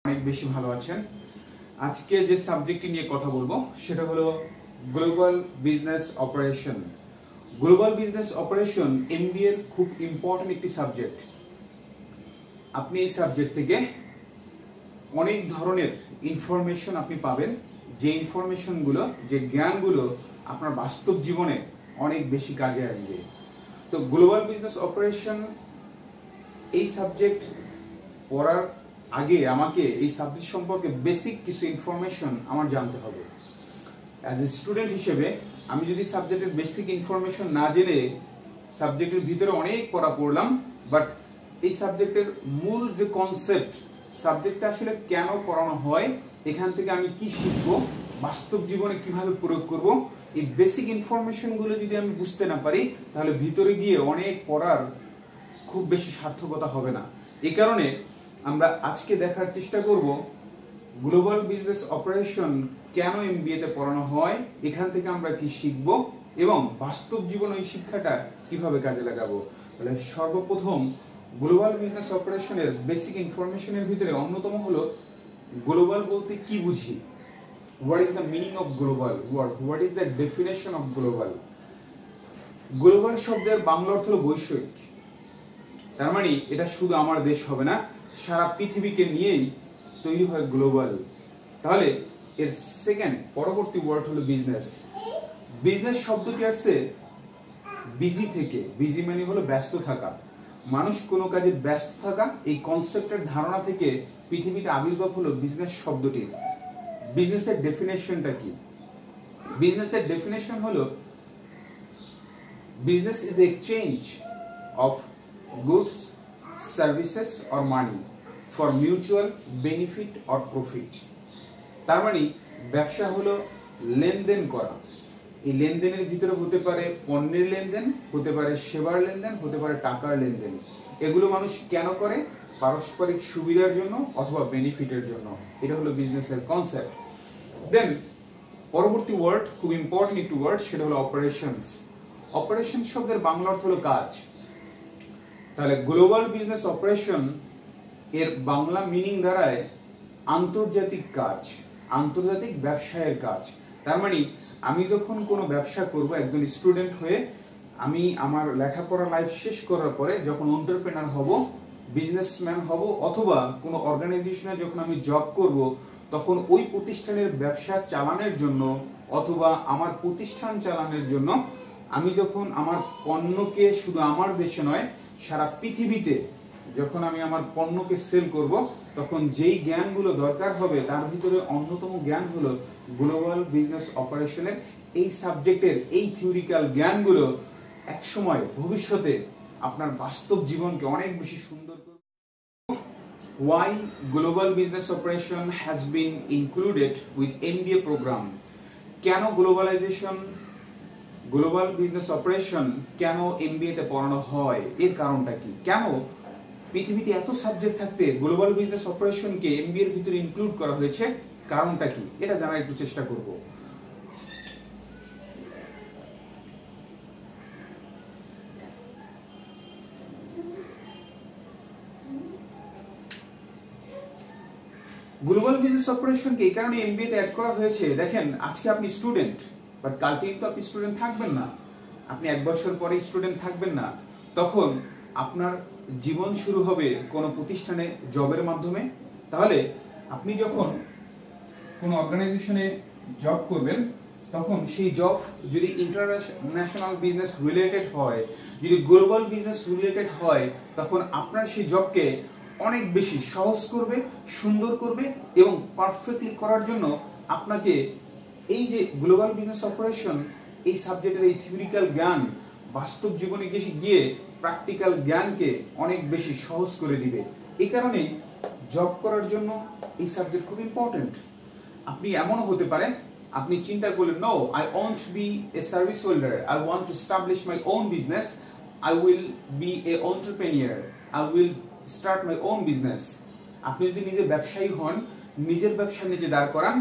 অনেক বেশি ভালো আছেন। আজকে যে সাবজেক্টটি নিয়ে কথা বলবো সেটা হলো global business operation. Global business operation MBA এর খুব ইম্পর্টেন্ট একটি সাবজেক্ট। আপনি এই সাবজেক্ট থেকে অনেক ধরনের ইনফরমেশন আপনি পাবেন, যে ইনফরমেশনগুলো, যে জ্ঞানগুলো আপনার বাস্তব জীবনে অনেক বেশি কাজে আসবে। তো গ্লোবাল বিজনেস অপারেশন এই সাবজেক্ট পড়ার আগে আমাকে এই সাবজেক্ট সম্পর্কে বেসিক কিছু ইনফরমেশন আমার জানতে হবে। অ্যাজ এ স্টুডেন্ট হিসেবে আমি যদি সাবজেক্টের বেসিক ইনফরমেশন না জেনে সাবজেক্টের ভিতরে অনেক পড়া পড়লাম, বাট এই সাবজেক্টের মূল যে কনসেপ্ট, সাবজেক্টটা আসলে কেন পড়ানো হয়, এখান থেকে আমি কি শিখবো, বাস্তব জীবনে কিভাবে প্রয়োগ করব, এই বেসিক ইনফরমেশনগুলো যদি আমি বুঝতে না পারি তাহলে ভিতরে গিয়ে অনেক পড়ার খুব বেশি সার্থকতা হবে না। এই কারণে আমরা আজকে দেখার চেষ্টা করব গ্লোবাল বিজনেস অপারেশন কেন এমবিএ তে পড়ানো হয়, এখান থেকে আমরা কি শিখব এবং বাস্তব জীবনে এই শিক্ষাটা কিভাবে কাজে লাগাবো। তাহলে সর্বপ্রথম গ্লোবাল বিজনেস অপারেশনের বেসিক ইনফরমেশনের ভিতরে অন্যতম হলো গ্লোবাল বলতে কি বুঝি। What is the meaning of global, what is the definition of global. Global শব্দের বাংলা অর্থ হলো বৈশ্বিক। তার মানে এটা শুধু আমার দেশ হবে না, সারা পৃথিবীকে নিয়েই তৈরি হয় গ্লোবাল। তাহলে এর পরবর্তী ওয়ার্ড হলো বিজনেস। বিজনেস শব্দটি আসছে বিজি থেকে। বিজি মানে হলো ব্যস্ত থাকা, মানুষ কোনো কাজে ব্যস্ত থাকা। এই কনসেপ্টের ধারণা থেকে পৃথিবীতে আবির্ভাব হলো বিজনেস শব্দটি। বিজনেসের ডেফিনেশনটা কি? বিজনেসের ডেফিনেশন হলো business is the exchange of goods, services or money for mutual benefit or profit. তার মানে ব্যবসা হলো লেনদেন করা। এই লেনদেনের ভিতরে হতে পারে পণ্যের লেনদেন, হতে পারে সেবার লেনদেন, হতে পারে টাকার লেনদেন। এগুলো মানুষ কেন করে? পারস্পরিক সুবিধার জন্য অথবা বেনিফিটের জন্য। এটা হলো বিজনেসের কনসেপ্ট। দেন পরবর্তী ওয়ার্ড, খুব ইম্পর্টেন্ট একটি ওয়ার্ড, সেটা হলো অপারেশনস। অপারেশন শব্দের বাংলা অর্থ হলো কাজ। তাহলে গ্লোবাল বিজনেস অপারেশন এর বাংলা মিনিং দাঁড়ায় আন্তর্জাতিক কাজ, আন্তর্জাতিক ব্যবসায়ের কাজ। তার মানে আমি যখন কোনো ব্যবসা করব, একজন স্টুডেন্ট হয়ে আমি আমার লেখাপড়া লাইফ শেষ করার পরে যখন এন্টারপ্রেনার হব, বিজনেসম্যান হব, অথবা কোনো অর্গানাইজেশনে যখন আমি জব করব, তখন ওই প্রতিষ্ঠানের ব্যবসা চালানোর জন্য অথবা আমার প্রতিষ্ঠান চালানোর জন্য আমি যখন আমার পণ্যকে শুধু আমার দেশে নয় সারা পৃথিবীতে যখন আমি আমার পণ্যকে সেল করব, তখন যেই জ্ঞানগুলো দরকার হবে তার ভিতরে অন্যতম জ্ঞান হলো গ্লোবাল বিজনেস অপারেশনের এই সাবজেক্টের এই থিওরিক্যাল জ্ঞানগুলো একসময় ভবিষ্যতে আপনার বাস্তব জীবনকে অনেক বেশি সুন্দর করবে। Why global business operation has been included with MBA program? কেন গ্লোবালাইজেশন, গ্লোবাল বিজনেস অপারেশন কেন এমবিএ তে পড়ানো হয়, এর কারণটা কি? কেন পৃথিবীতে এত সাবজেক্ট থাকতে গ্লোবাল বিজনেস অপারেশনকে এমবিএ এর ভিতরে ইনক্লুড করা হয়েছে, কারণটা কি? এটা জানার একটু চেষ্টা করব। গ্লোবাল বিজনেস অপারেশনকে এই কারণে এমবিএ তে অ্যাড করা হয়েছে। দেখেন, আজকে আপনি স্টুডেন্ট, বাট কালকে কিন্তু আপনি স্টুডেন্ট থাকবেন না। আপনি 1 বছর পরে স্টুডেন্ট থাকবেন না। তখন আপনার জীবন শুরু হবে কোনো প্রতিষ্ঠানে জবের মাধ্যমে। তাহলে আপনি যখন কোনো অর্গানাইজেশনে জব করবেন, তখন সেই জব যদি ইন্টারন্যাশনাল বিজনেস রিলেটেড হয়, যদি গ্লোবাল বিজনেস রিলেটেড হয়, তখন আপনার সেই জবকে অনেক বেশি সহজ করবে, সুন্দর করবে এবং পারফেক্টলি করার জন্য আপনাকে এই যে গ্লোবাল বিজনেস অপারেশন এই সাবজেক্টের এই থিওরিক্যাল জ্ঞান বাস্তব জীবনে গিয়ে প্র্যাকটিক্যাল জ্ঞানকে অনেক বেশি সহজ করে দিবে। এই কারণে জব করার জন্য এই সাবজেক্ট খুব ইম্পর্টেন্ট। আপনি এমনও হতে পারে আপনি চিন্তা করলেন, no, I want to be a service holder, I want to establish my own business, I will be a entrepreneur, I will start my own business. আপনি যদি নিজে ব্যবসায়ী হন, নিজের ব্যবসা নিজে দাঁড় করান,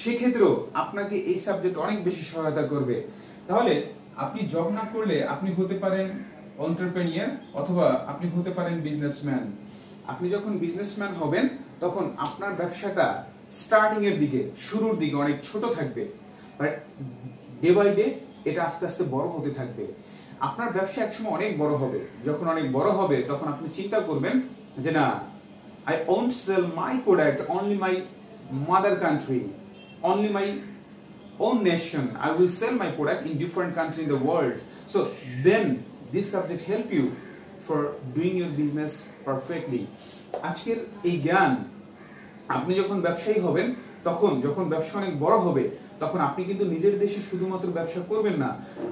সেক্ষেত্রেও আপনাকে এই সাবজেক্ট অনেক বেশি সহায়তা করবে। তাহলে আপনি জব না করলে আপনি হতে পারেন এন্টারপ্রেনিউর অথবা আপনি হতে পারেন বিজনেসম্যান। আপনি যখন বিজনেসম্যান হবেন তখন আপনার ব্যবসাটা স্টার্টিং এর দিকে, শুরুর দিকে অনেক ছোট থাকবে, বাট ডে বাই ডে এটা আস্তে আস্তে বড় হতে থাকবে। আপনার ব্যবসা একসময় অনেক বড় হবে। যখন অনেক বড় হবে তখন আপনি চিন্তা করবেন যে না, I won't sell my product only my mother country, only my own nation. I will sell my product in different countries in the world. So then this subject help you for doing your business perfectly. আজকের এই জ্ঞান, আপনি যখন ব্যবসায়ী হবেন, তখন যখন ব্যবসা অনেক বড় হবে, তখন আপনি কিন্তু নিজের দেশে শুধুমাত্র ব্যবসা করবেন না,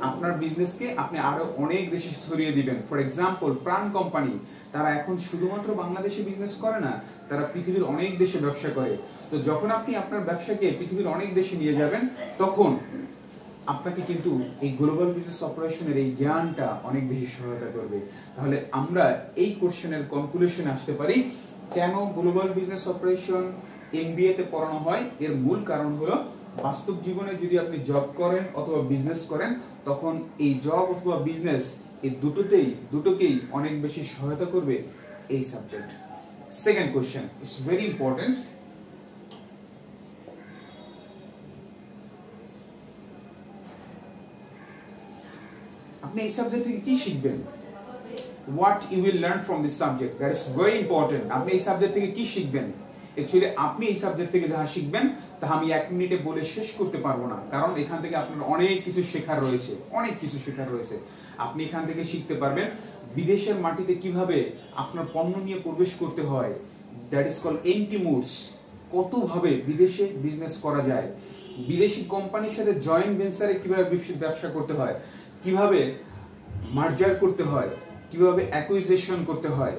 আপনার বিজনেসকে আপনি আরো অনেক দেশে ছড়িয়ে দিবেন। ফর এক্সাম্পল, প্রাণ কোম্পানি, তারা এখন শুধুমাত্র বাংলাদেশে বিজনেস করে না, তারা পৃথিবীর অনেক দেশে ব্যবসা করে। তো যখন আপনি আপনার ব্যবসাকে পৃথিবীর অনেক দেশে নিয়ে যাবেন, তখন আপনাকে কিন্তু এই গ্লোবাল বিজনেস অপারেশনের এই জ্ঞানটা অনেক বেশি সহায়তা করবে। তাহলে আমরা এই কোশ্চেনের কনক্লুশনে আসতে পারি, কেন গ্লোবাল বিজনেস অপারেশন এমবিএ তে পড়ানো হয়। এর মূল কারণ হলো, বাস্তব জীবনে যদি আপনি জব করেন অথবা বিজনেস করেন, তখন এই জব অথবা বিজনেস এই দুটোকেই অনেক বেশি সহায়তা করবে এই subject. Second question is very important. আপনি এই সাবজেক্ট থেকে কি শিখবেন? What you will learn from this subject, that is very important. আপনি এই সাবজেক্ট থেকে কি শিখবেন? অ্যাকচুয়ালি আপনি এই সাবজেক্ট থেকে যা শিখবেন তা আমি 1 মিনিটে বলে শেষ করতে পারবো না, কারণ এখান থেকে আপনার অনেক কিছু শেখার রয়েছে। আপনি এখান থেকে শিখতে পারবেন বিদেশের মাটিতে কিভাবে আপনার পণ্য নিয়ে প্রবেশ করতে হয়, that is called entry moves. কতভাবে বিদেশে বিজনেস করা যায়, বিদেশি কোম্পানির সাথে জয়েন্ট ভেঞ্চারে কিভাবে ব্যবসা করতে হয়, কিভাবে মার্জার করতে হয়, কিভাবে অ্যাকুইজিশন করতে হয়,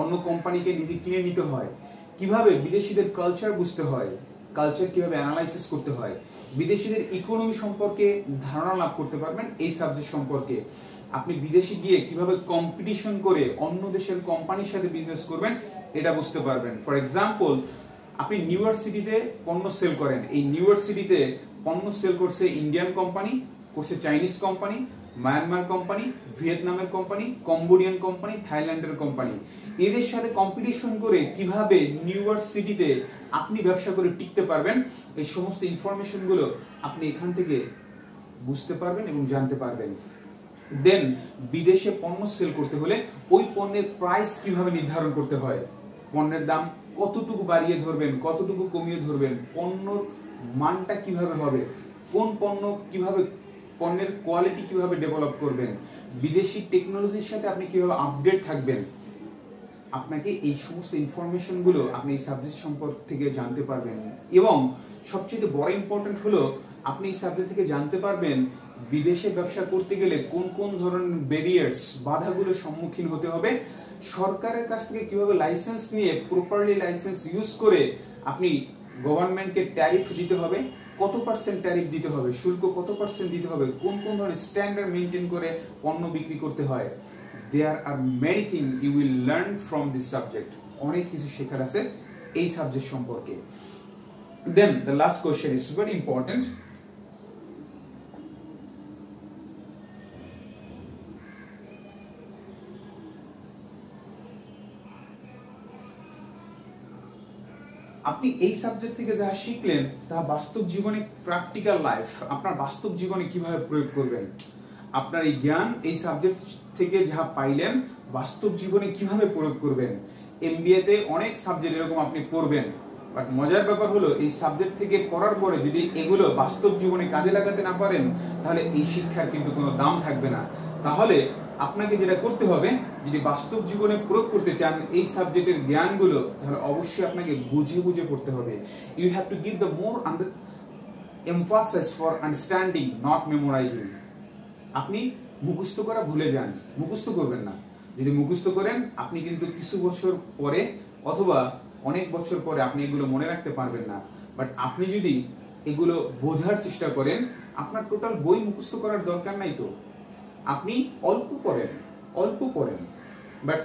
অন্য কোম্পানিকে নিজে কিনে নিতে হয়, কিভাবে বিদেশিদের কালচার বুঝতে হয়, কালচার কিভাবে অ্যানালাইসিস করতে হয়, বিদেশিদের ইকোনমি সম্পর্কে ধারণা লাভ করতে পারবেন এই সাবজেক্ট সম্পর্কে। আপনি বিদেশে গিয়ে কিভাবে কম্পিটিশন করে অন্য দেশের কোম্পানির সাথে বিজনেস করবেন এটা বুঝতে পারবেন। ফর এক্সাম্পল, আপনি নিউ ইয়র্ক সিটিতে পণ্য সেল করেন, এই নিউ ইয়র্ক সিটিতে পণ্য সেল করছে ইন্ডিয়ান কোম্পানি, করছে চাইনিজ কোম্পানি, মায়ানমার কোম্পানি, ভিয়েতনামের কোম্পানি, কম্বোডিয়ান কোম্পানি, থাইল্যান্ডের কোম্পানি। এদের সাথে কম্পিটিশন করে কিভাবে নিউ ইয়র্ক সিটিতে আপনি ব্যবসা করে টিকতে পারবেন, এই সমস্ত ইনফরমেশন গুলো আপনি এখান থেকে বুঝতে পারবেন এবং জানতে পারবেন। দেন বিদেশে পণ্য সেল করতে হলে ওই পণ্যের প্রাইস কিভাবে নির্ধারণ করতে হয়, পণ্যের দাম কতটুকু বাড়িয়ে ধরবেন, কতটুকু কমিয়ে ধরবেন, পণ্যর মানটা কিভাবে হবে, কোন পণ্য কিভাবে, পণ্যের কোয়ালিটি কিভাবে ডেভেলপ করবেন, বিদেশি টেকনোলজির সাথে আপনি কিভাবে আপডেট থাকবেন। আপনাকে এই সমস্ত ইনফরমেশন গুলো আপনি এই সাবজেক্ট সম্পর্ক থেকে জানতে পারবেন। এবং সবচেয়ে বড় ইম্পর্টেন্ট হলো, আপনি এই সাবজেক্ট থেকে জানতে পারবেন বিদেশে ব্যবসা করতে গেলে কোন কোন ধরনের ব্যারিয়ার্স, বাধাগুলোর সম্মুখীন হতে হবে, সরকারের কাছ থেকে কিভাবে লাইসেন্স নিয়ে প্রপারলি লাইসেন্স ইউজ করে আপনি গভর্নমেন্টকে ট্যারিফ দিতে হবে, কত পার্সেন্ট ট্যারিফ দিতে হবে, শুল্ক কত পার্সেন্ট দিতে হবে, কোন কোন ধরনের স্ট্যান্ডার্ড মেনটেন করে পণ্য বিক্রি করতে হয়। There are many things you will learn from this subject. অনেক কিছু শেখার আছে এই সাবজেক্ট সম্পর্কে। Then the last question is very important. আপনি এই সাবজেক্ট থেকে যা শিখলেন তা বাস্তব জীবনে, প্র্যাকটিক্যাল লাইফ, আপনার বাস্তব জীবনে কিভাবে প্রয়োগ করবেন। আপনার এই জ্ঞান এই সাবজেক্ট থেকে যা পাইলেন বাস্তব জীবনে কিভাবে প্রয়োগ করবেন। এমবিএ তে অনেক সাবজেক্ট এরকম আপনি পড়বেন, বাট মজার ব্যাপার হলো এই সাবজেক্ট থেকে পড়ার পরে যদি এগুলো বাস্তব জীবনে কাজে লাগাতে না পারেন, তাহলে এই শিক্ষার কিন্তু কোনো দাম থাকবে না। তাহলে আপনাকে যেটা করতে হবে, যদি বাস্তব জীবনে প্রয়োগ করতে চান এই সাবজেক্টের জ্ঞানগুলো, তাহলে অবশ্যই আপনাকে বুঝে বুঝে পড়তে হবে। You have to give the more emphasis for understanding, not memorising. আপনি মুখস্থ করা ভুলে যান, মুখস্থ করবেন না। যদি মুখস্থ করেন, আপনি কিন্তু কিছু বছর পরে অথবা অনেক বছর পরে আপনি এগুলো মনে রাখতে পারবেন না। বাট আপনি যদি এগুলো বোঝার চেষ্টা করেন, আপনার টোটাল বই মুখস্থ করার দরকার নাই। তো আপনি অল্প পড়েন, বাট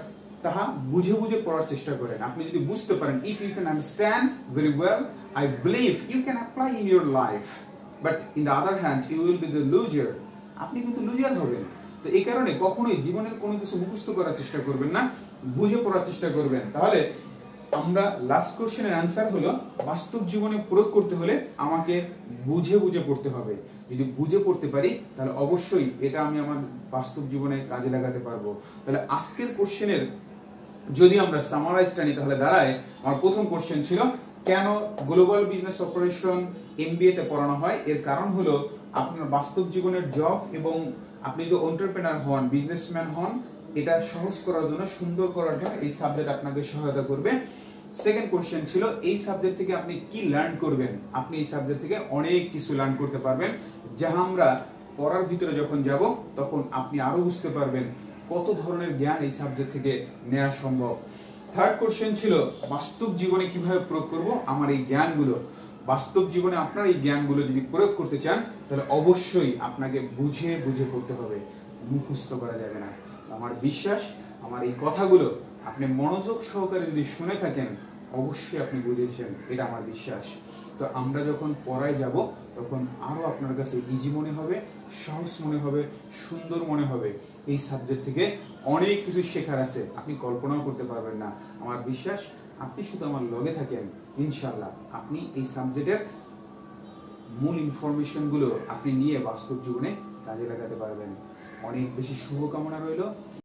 তাহা বুঝে বুঝে পড়ার চেষ্টা করেন। আপনি যদি বুঝতে পারেন, if you can understand very well, I believe you can apply in your life. But in the other hand you will be the loser. আপনি কিন্তু লুজার হবেন। তো এই কারণে কখনোই জীবনের কোনো কিছু মুখস্থ করার চেষ্টা করবেন না, বুঝে পড়ার চেষ্টা করবেন। তাহলে আমরা লাস্ট কোশ্চেনের অ্যান্সার হলো বাস্তব জীবনে প্রয়োগ করতে হলে আমাকে বুঝে বুঝে পড়তে হবে। যদি বুঝে পড়তে পারি তাহলে অবশ্যই এটা আমি আমার বাস্তব জীবনে কাজে লাগাতে পারবো। তাহলে আজকের কোশ্চেনের যদি আমরা সামারাইজটা নিই তাহলে দাঁড়ায়, আমার প্রথম কোশ্চেন ছিল কেন গ্লোবাল বিজনেস অপারেশন এমবিএ তে পড়ানো হয়। এর কারণ হলো আপনার বাস্তব জীবনের জব এবং আপনি যদি এন্টারপ্রেনার হন, বিজনেসম্যান হন, এটা সহজ করার জন্য, সুন্দর করার জন্য এই সাবজেক্ট আপনাকে সহায়তা করবে। সেকেন্ড কোশ্চেন ছিল এই সাবজেক্ট থেকে আপনি কি লার্ন করবেন। আপনি এই সাবজেক্ট থেকে অনেক কিছু লার্ন করতে পারবেন, যা আমরা পড়ার ভিতরে যখন যাব তখন আপনি আরো বুঝতে পারবেন কত ধরনের জ্ঞান এই সাবজেক্ট থেকে নেওয়া সম্ভব। থার্ড কোশ্চেন ছিল বাস্তব জীবনে কিভাবে প্রয়োগ করব আমার এই জ্ঞানগুলো। বাস্তব জীবনে আপনার এই জ্ঞানগুলো যদি প্রয়োগ করতে চান তাহলে অবশ্যই আপনাকে বুঝে বুঝে পড়তে হবে, মুখস্থ করা যাবে না। আমার বিশ্বাস আমার এই কথাগুলো আপনি মনোযোগ সহকারে যদি শুনে থাকেন অবশ্যই আপনি বুঝেছেন, এটা আমার বিশ্বাস। তো আমরা যখন পড়ায় যাব তখন আরো আপনার কাছে ইজি মনে হবে, সহজ মনে হবে, সুন্দর মনে হবে। এই সাবজেক্ট থেকে অনেক কিছু শেখার আছে, আপনি কল্পনাও করতে পারবেন না। আমার বিশ্বাস আপনি শুধু আমার লগে থাকেন, ইনশাআল্লাহ আপনি এই সাবজেক্টের মূল ইনফরমেশন গুলো আপনি নিয়ে বাস্তব জীবনে কাজে লাগাতে পারবেন। অনেক বেশি শুভকামনা রইল।